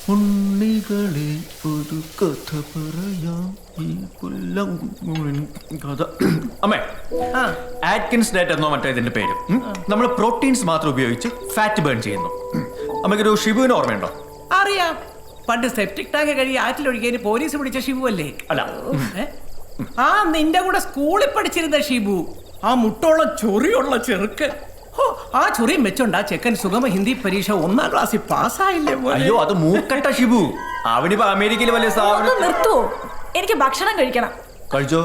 ഉണ്ണികളെ ഒരു കഥ പറയാം ഈ കഥ. അമ്മേ, ആറ്റ്കിൻസ് ഡയറ്റ് എന്നോ മറ്റോ ഇതിന്റെ പേര്. നമ്മൾ പ്രോട്ടീൻസ് മാത്രം ഉപയോഗിച്ച് ഫാറ്റ് ബേൺ ചെയ്യുന്നു. അമ്മയ്ക്കൊരു ഷിബുവിന് ഓർമ്മയുണ്ടോ? അറിയാം, പണ്ട് സെപ്റ്റിക് ടാങ്ക് കഴിയും ആറ്റിലൊഴിക്കാൻ പോലീസ് പിടിച്ച ഷിബു അല്ലേ? അല്ല, ആ നിന്റെ കൂടെ സ്കൂളിൽ പഠിച്ചിരുന്ന ഷിബു, ആ മുട്ടോളം ചൊറിയുള്ള ചെറുക്ക്. ആ ചൊറിയും വെച്ചോണ്ട് ആ ചെക്കൻ സുഗമ ഹിന്ദി പരീക്ഷ 1ാം ക്ലാസ്സിൽ പാസ്സായില്ലേ? അയ്യോ, അത് മൂക്കട്ട ഷിബു. അവനിപ്പോ അമേരിക്കയിൽ വലിയ നിർത്തുവോ? എനിക്ക് ഭക്ഷണം കഴിക്കണം. കഴിച്ചോ?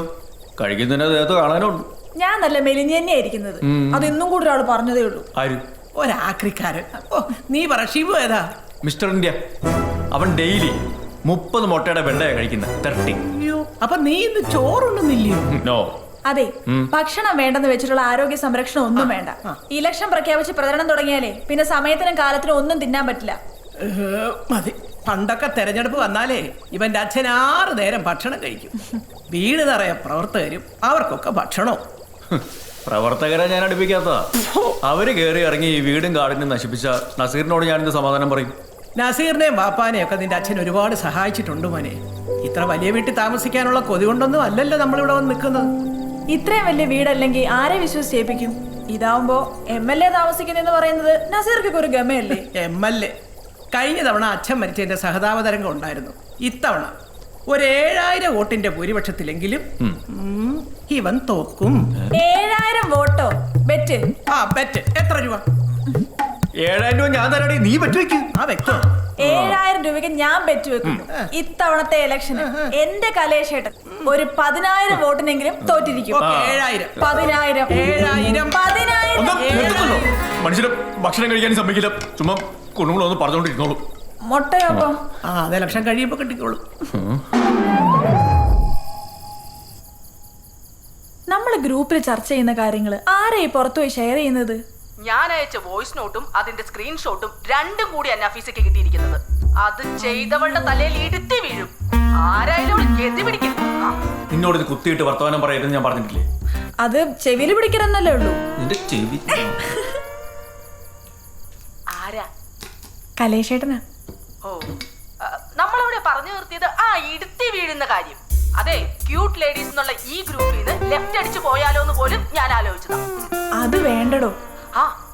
കഴിക്കുന്നതിന്റെ ദേഹത്ത് കാണാനുണ്ട്. ഞാൻ നല്ല മെലിഞ്ഞ് തന്നെയാ ഇരിക്കുന്നത്. അതെന്നും കൂടി ഒരാൾ പറഞ്ഞതേ ഉള്ളൂ. ആര്? ഒരാക്രിക്കാരൻ. നീ പറ, ഷിബു ഏതാ? Mister India. അവൻ ഡെയിലി 30 മുട്ടയുടെ വെള്ളയാ കഴിക്കുന്നത്. 30. അയ്യോ, അപ്പൊ നീ ഇന്ന് ചോറുണ്ടെന്നില്ലയോ? നോ. അതെ, ഭക്ഷണം വേണ്ടെന്ന് വെച്ചിട്ടുള്ള ആരോഗ്യ സംരക്ഷണം ഒന്നും വേണ്ട. ഇലക്ഷൻ പ്രഖ്യാപിച്ച് പ്രചരണം തുടങ്ങിയാലേ പിന്നെ സമയത്തിനും കാലത്തിനും ഒന്നും തിന്നാൻ പറ്റില്ല. മതി. പണ്ടൊക്കെ തെരഞ്ഞെടുപ്പ് വന്നാലേ ഇവന്റെ അച്ഛൻ 6 നേരം ഭക്ഷണം കഴിക്കും. വീട് നിറയെ പ്രവർത്തകരും, അവർക്കൊക്കെ ഭക്ഷണവും. പ്രവർത്തകരെ ഞാൻ അടുപ്പിക്കാത്തതാ. അവര് കയറി ഇറങ്ങി ഈ വീടും കാടിനും നശിപ്പിച്ച നസീറിനോട് ഞാനിത് സമാധാനം പറയും. നസീറിനെയും വാപ്പാനെയും ഒക്കെ നിന്റെ അച്ഛൻ ഒരുപാട് സഹായിച്ചിട്ടുണ്ട് മോനെ. ഇത്ര വലിയ വീട്ടിൽ താമസിക്കാനുള്ള കൊതി കൊണ്ടൊന്നും അല്ലല്ലോ നമ്മളിവിടെ വന്ന് നിൽക്കുന്നത്. ഇത്രയും വലിയ വീടല്ലെങ്കിൽ ആരെ വിശ്വസിച്ചേൽപ്പിക്കും? ഇതാവുമ്പോ MLA താമസിക്കുന്നെന്ന് പറയുന്നത് നസീർക്ക് ഒരു ഗമയല്ലേ? MLA കഴിഞ്ഞ തവണ അച്ഛൻ മരിച്ചതിന്റെ സഹതാപതരംഗം ഉണ്ടായിരുന്നു. ഇത്തവണ ഒരു 7000 വോട്ടിന്റെ ഭൂരിപക്ഷത്തിലെങ്കിലും ഇവൻ തോക്കും. 7000 വോട്ടോ? ബെറ്റ്? ബെറ്റ്. എത്ര രൂപ? 7000 രൂപ ഞാൻ തരാടി, നീ ബെറ്റ് വെക്ക്. 7000 രൂപയ്ക്ക് ഞാൻ ബെറ്റ് വെക്കുന്നു. ഇത്തവണത്തെ ഇലക്ഷന് എന്റെ കലേഷേട്ടൻ ഒരു 10000 വോട്ടിനെങ്കിലും തോറ്റിരിക്കും. 7000. 10,000. മനുഷ്യരെ ഭക്ഷണം കഴിക്കാൻ സമ്മതിക്കില്ല. ചുമ്മാ കുണുങ്ങളൊന്ന് പറഞ്ഞോണ്ടിരുന്നോളൂ. മുട്ടയോ? അത് ഇലക്ഷൻ കഴിയുമ്പോ കിട്ടിക്കോളൂ. നമ്മള് ഗ്രൂപ്പിൽ ചർച്ച ചെയ്യുന്ന കാര്യങ്ങള് ആരെയും പുറത്തുപോയി ഷെയർ ചെയ്യുന്നത്? ഞാൻ അയച്ച വോയിസ് നോട്ടും അതിന്റെ സ്ക്രീൻഷോട്ടും രണ്ടും കൂടി അന്നഫീസയ്ക്ക് കിട്ടിയിരിക്കുന്നത്. അത് ചെയ്തവളുടെ തലയിൽ ഇടുത്തി വീഴും. ആരായാലും ഗതി പിടിക്കും. നിന്നോട് ഇത് കുത്തിയിട്ട് വർത്തമാനം പറയരുതെന്ന് ഞാൻ പറഞ്ഞിട്ടില്ലേ? അത് ചെവിയിൽ പിടിക്കണമെന്നല്ലേ ഉള്ളൂ. നിന്റെ ചെവി. ആരാ? കലേഷേട്ടനാ. ഓ, നമ്മളവിടെ പറഞ്ഞു നിർത്തിയത് ആ ഇടുത്തി വീഴുന്ന കാര്യം. അതെ, ക്യൂട്ട് ലേഡീസ് എന്നുള്ള ഈ ഗ്രൂപ്പിൽ നിന്ന് ലെഫ്റ്റ് അടിച്ചു പോയാലോ എന്ന് പോലും ഞാൻ ആലോചിച്ചതാ. അത് വേണ്ടടോ.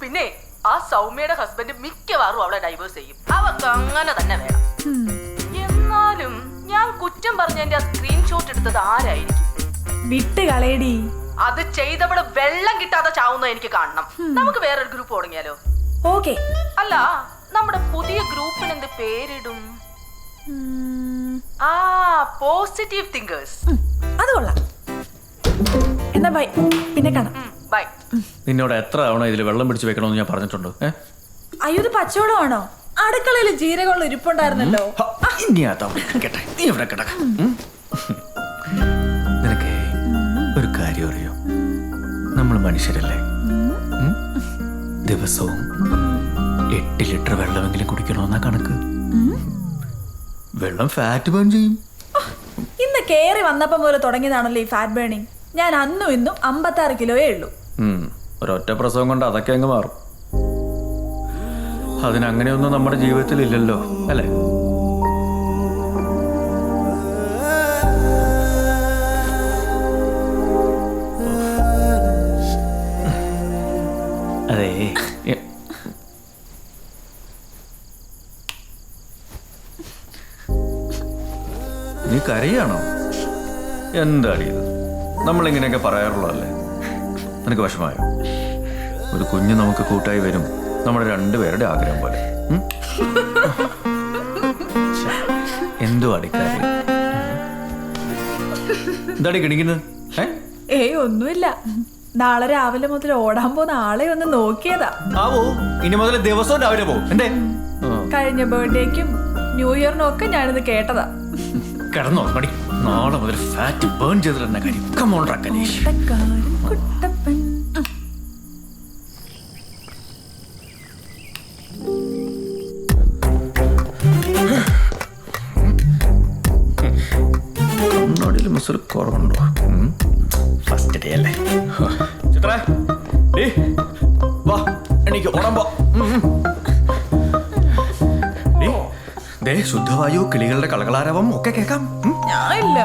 പിന്നെ ആ സൗമ്യയുടെ ഹസ്ബൻഡ് മിക്കവാറും അവളെ ഡൈവേഴ്സ് ചെയ്യും. അവർക്ക് അങ്ങനെ തന്നെ വേണം. എന്നാലും ഞാൻ കുറ്റം പറഞ്ഞതിന്റെ ആ സ്ക്രീൻഷോട്ട് എടുത്തത് ആരായിരിക്കും? വിട്ട് കളയടി. അത് ചെയ്തവള് വെള്ളം കിട്ടാതെ ചാവുന്ന എനിക്ക് കാണണം. നമുക്ക് വേറൊരു ഗ്രൂപ്പ് തുടങ്ങിയാലോ? ഓക്കെ. അല്ല, നമ്മുടെ പുതിയ ഗ്രൂപ്പിന് എന്ത് പേരിടും? Positive thinkers. അത് കൊള്ളാം. എന്നാ ബൈ, പിന്നെ കാണാം. ബൈ. നിന്നോട് എത്ര തവണ ഇതിൽ വെള്ളം പിടിച്ച് വെക്കണമെന്ന് ഞാൻ പറഞ്ഞിട്ടുണ്ട്. അയ്യോ, ഇത് പച്ചവെള്ളമാണോ? അടുക്കളയിൽ ജീരകമുള്ള ഇരിപ്പുണ്ടായിരുന്നല്ലോ. നിനക്ക് ഒരു കാര്യം അറിയോ? നമ്മൾ മനുഷ്യരല്ലേ? ദിവസവും 8 ലിറ്റർ വെള്ളമെങ്കിലും കുടിക്കണമെന്നാ കണക്ക്. വെള്ളം ഫാറ്റ് ബേൺ ചെയ്യും. ഇന്ന് കേറി വന്നപ്പം പോലെ തുടങ്ങിയതാണല്ലോ ഈ ഫാറ്റ് ബേണിങ്. ഞാൻ അന്നും ഇന്നും 56 കിലോയേ ഉള്ളൂ. ഒരൊറ്റ പ്രസവം കൊണ്ട് അതൊക്കെ അങ്ങ് മാറും. അതിനങ്ങനെയൊന്നും നമ്മുടെ ജീവിതത്തിൽ ഇല്ലല്ലോ, അല്ലേ? അതെ, നീ കരയാണോ? എന്താടി ഇത്? നമ്മളിങ്ങനെയൊക്കെ പറയാറുള്ളതല്ലേ? നിനക്ക് വിഷമായോ? ഒരു കുഞ്ഞ് നമുക്ക് കൂട്ടായി വരും, നമ്മുടെ 2 പേരുടെ ആഗ്രഹം പോലെ. എന്തോ അടിക്കാരി എന്താടി കിണിക്കുന്നത്? ഒന്നുമില്ല. നാളെ രാവിലെ മുതൽ ഓടാൻ പോകുന്ന ആളെ ഒന്ന് നോക്കിയതാ. ഇനി മുതൽ ദിവസവും രാവിലെ പോകും. എന്തേ? കഴിഞ്ഞ ബർത്ത്ഡേക്കും ന്യൂ ഇയറിനും ഒക്കെ ഞാനിത് കേട്ടതാ. കിടന്നോ മടി. നാളെ മുതൽ ഫാറ്റ് ബേൺ ചെയ്തിട്ട് കാര്യം. കം ഓൺ റക്കനേഷ്. കണ്ണാടിയിൽ മസിൽ കുറവുണ്ടോ? ഫസ്റ്റ് ഡേ അല്ലേ? ചിത്രേ, വാ, എനിക്ക് ഓടാൻ പോ. ദേ ശുദ്ധവായു, കിളികളുടെ കളകളാരവം ഒക്കെ കേൾക്കാം. ഞാൻ ഇല്ല.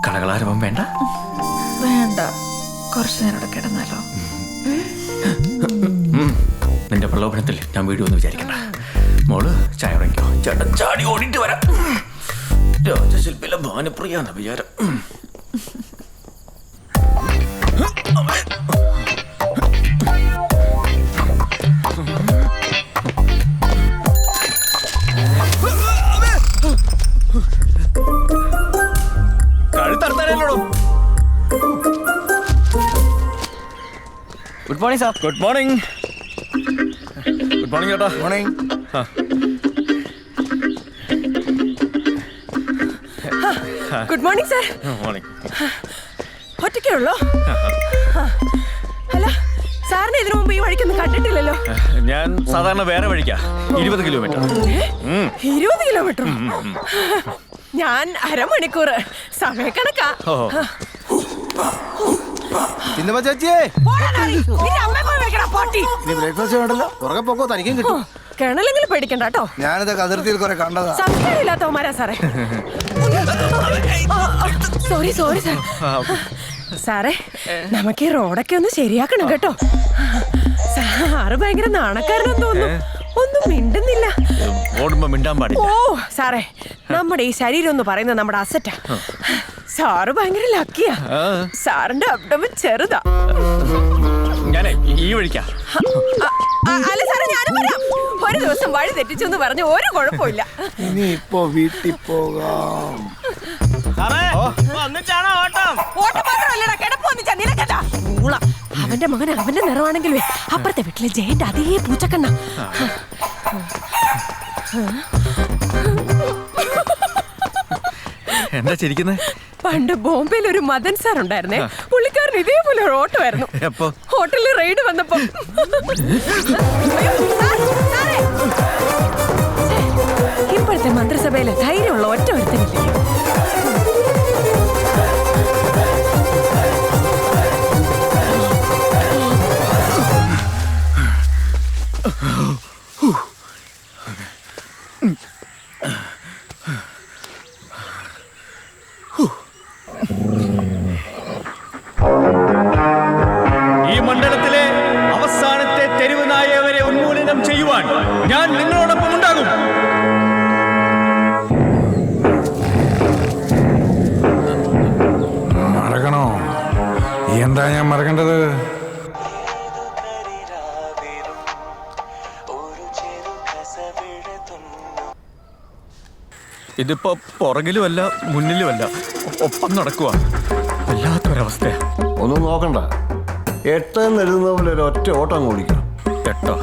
കളകളാരവം വേണ്ട? വേണ്ട, കുറച്ചു നേരം ഇവിടെ കിടന്നാലോ? നിന്റെ പ്രലോഭനത്തിൽ ഞാൻ വീടുമെന്ന് വിചാരിക്കണ്ട. മോള് ചായ ഉറങ്ങിക്കോ. ചേട്ടൻ ചാടി ഓടിയിട്ട് വരാം. രാജശില്പിയിലെ ഭാനുപ്രിയാന്ന വിചാരം. കഴുത്തറുത്താനല്ലോ. Good morning sir. Good morning. Good morning ചേട്ടാ. Morning. Good morning sir. Morning. ഒറ്റയ്ക്കേ ഉള്ളോ? അല്ല, സാറിനെ ഇതിനു മുമ്പ് ഈ വഴിക്കൊന്നും കണ്ടിട്ടില്ലല്ലോ. ഞാൻ സാധാരണ വേറെ വഴിക്കാ. 20 കിലോമീറ്റർ. 20 കിലോമീറ്റർ? ഞാൻ അരമണിക്കൂർ. സമയക്കണക്കാ. ചിന്നമ്മ ചേച്ചിയേ, പാട്ടി നീ ബ്രേക്ക്ഫാസ്റ്റ് വേണ്ടല്ലോ. പുറകെ പോക്കോ, തനിക്കും കിട്ടും. കിണലെങ്കിലും പേടിക്കണ്ട കേട്ടോ. ഞാനിതൊക്കെ അതിർത്തിയിൽ കുറെ കണ്ടതാ. സംസ്കാരമില്ലാത്തവന്മാരാ സാറേ. Sorry sorry sir. സാറേ, നമുക്ക് ഈ റോഡൊക്കെ ഒന്ന് ശരിയാക്കണം കേട്ടോ. സാറ് ഭയങ്കര നാണക്കാരനെന്ന് തോന്നുന്നു. ഒന്നും മിണ്ടുന്നില്ല. ഓടുമ്പോ മിണ്ടാൻ പാടില്ല. ഓ സാറേ, നമ്മുടെ ഈ ശരീരം എന്ന് പറയുന്നത് നമ്മുടെ അസറ്റാ. സാറ് ഭയങ്കര ലക്കിയാ. സാറിന്റെ അബ്ഡമൻ ചെറുതാ. ഞാനേ ഈ വഴിക്കാ. അല്ല സാറേ, ഞാനും വരാം. ഒരു ദിവസം വഴി തെറ്റിച്ചെന്ന് പറഞ്ഞ് ഒരു കുഴപ്പമില്ല. ഇനി ഇപ്പൊ വീട്ടിൽ പോകാം. ഓട്ടം മാത്രമല്ലടാ, കിടപ്പ് വന്നിച്ചാ നിനക്കല്ല. ഊള. അവന്റെ മകൻ അവന്റെ നിറമാണെങ്കിലും അപ്പുറത്തെ വീട്ടിലെ ജയന്റെ അതേ പൂച്ചക്കണ്ണ. എന്താ ചിരിക്കുന്നേ? പണ്ട് ബോംബെയിൽ ഒരു മദൻ സാർ ഉണ്ടായിരുന്നേ. പുള്ളിക്കാരൻ ഇതേപോലെ ഒരു ഓട്ടമായിരുന്നു. എപ്പോ? ഹോട്ടലിൽ റെയ്ഡ് വന്നപ്പോ. ഇപ്പോഴത്തെ മന്ത്രിസഭയിലെ ധൈര്യമുള്ള ഒറ്റ ഒരുത്തനില്ലേ? ഈ മണ്ഡലത്തിലെ അവസാനത്തെ തെരുവ് നായവരെ ഉന്മൂലനം ചെയ്യുവാൻ ഞാൻ നിങ്ങളോടൊപ്പം ഉണ്ടാകും. മറക്കണോ? എന്താ ഞാൻ മറക്കേണ്ടത്? ഇതിപ്പോ പുറകിലുമല്ല മുന്നിലുമല്ല, ഒപ്പം നടക്കുക. വല്ലാത്തൊരവസ്ഥയാ. ഒന്നും നോക്കണ്ട, 8 എന്ന് എഴുതുന്ന പോലെ ഒരു ഒറ്റ ഓട്ടം ഓടിക്കണം. 8.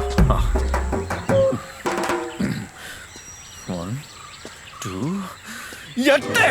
1 2 8.